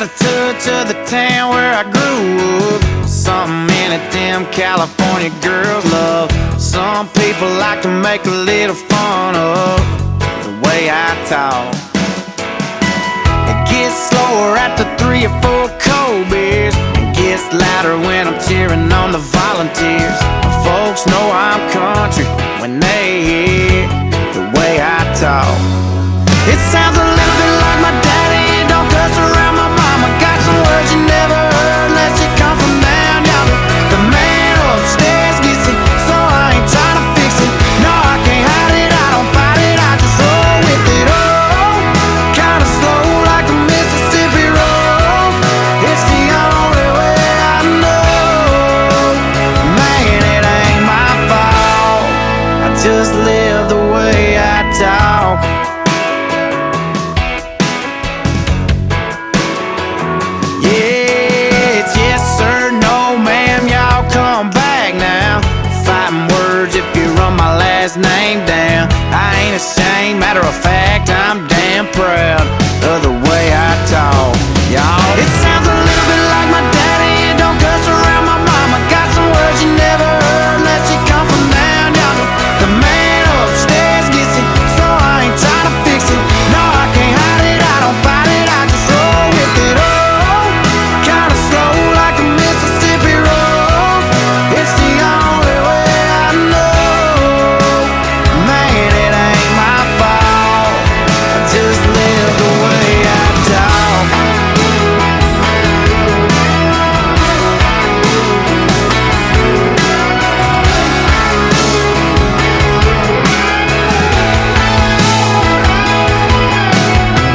got a touch of the town where I grew up. Something in it them California girls love. Some people like to make a little fun of the way I talk. It gets slower after 3 or 4 cold beers, and gets louder when I'm cheering on the volunteers. My folks know I'm country when they hear the way I talk. It sounds a little bit like my daddy. It don't cuss around my mama. Got some words you never heard unless you come from down yonder. The man upstairs gets it, so I ain't trying to fix it. No, I can't hide it, I don't fight it, I just roll with it. Oh, kinda slow like a Mississippi roll. It's the only way I know. Man, it ain't my fault, I just live the way I talk. Name down, I ain't ashamed. Matter of fact, I'm damn proud of the way I talk, y'all. It sounds a little bit like my daddy. It don't cuss around my mama. Got some words you never heard unless you come from down yonder. The man upstairs gets it, so I ain't trying to fix it. No, I can't hide it, I don't fight it, I just roll with it. Oh, kinda slow like a Mississippi roll. It's the only way I know. Just live the way I talk.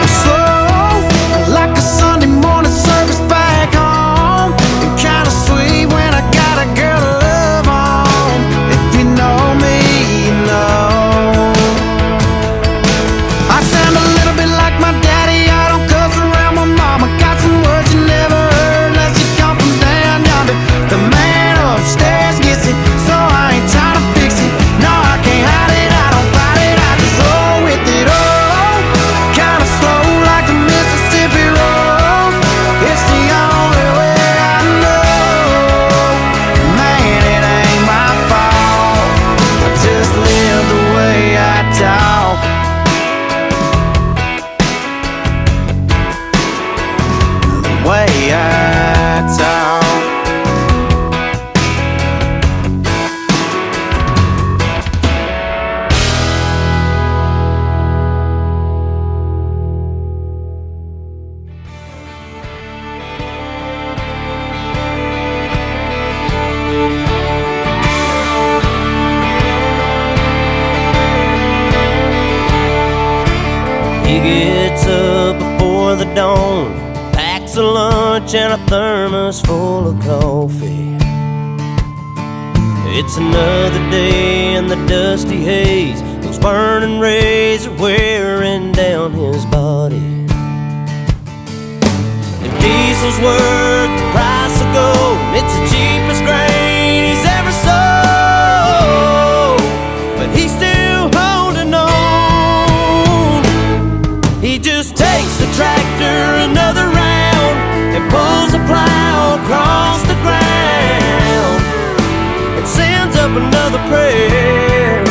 I'm slow like a Sunday morning service back home, and kinda sweet when I got a girl to love on. If you know me, you know I sound a little bit like my daddy. I don't cuss around my mama. Got some words you never heard unless you come from down yonder. The man upstairs gets it, so I ain't trying to fix it. No, I can't hide it, I don't fight it, I just roll with it. Oh, kinda slow like a Mississippi roll. It's the only way I know. Man, it ain't my fault, I just live the way I talk. Way I talk. He gets up before the dawn, packs a lunch and a thermos full of coffee. It's another day in the dusty haze. Those burning rays are wearing down his body. If diesel's worth the price of gold, it's the cheapest grain he's ever sold. But he's still holding on. He just takes the tractor another round and pulls a plow across the ground and sends up another prayer.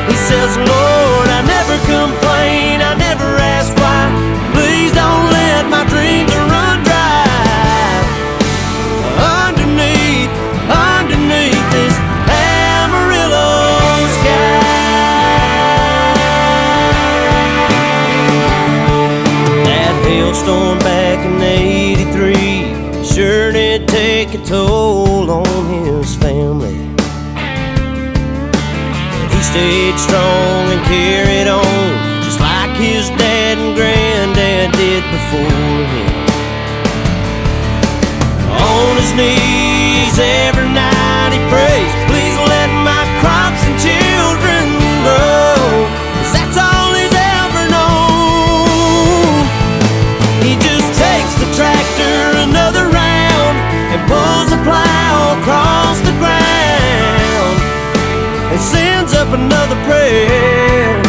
He says, Lord, I never complain, I never ask why. Please don't let my dreams run dry. Underneath this Amarillo sky. That hailstorm back in '83 sure did take a toll on his family. But he stayed strong and carried on, just like his dad and granddad did before him. On his knees every night he prays, please let my crops and children grow, 'cause that's all he's ever known. He just takes the tractor another round and pulls the plow across the ground and sends up another prayer.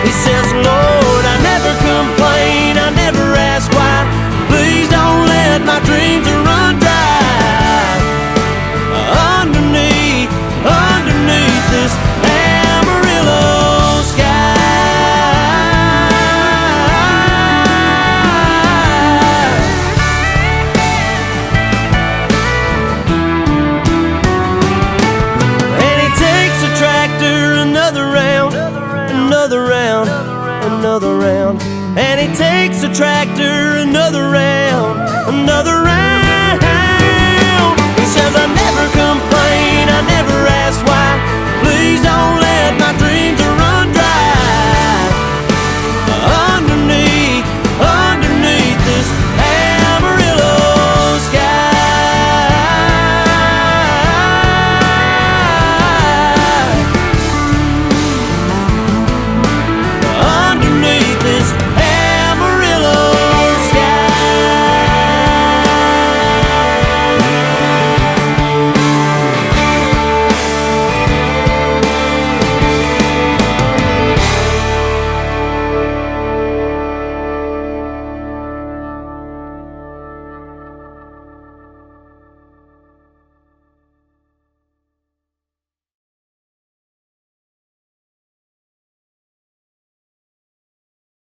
He says, Lord, I never complain, I never ask why. Please let my dreams run dry. Underneath this Amarillo sky. And he takes a tractor another round, another round, another round. And he takes a tractor another round, another round. He says, I never complain, I never ask why. Please don't let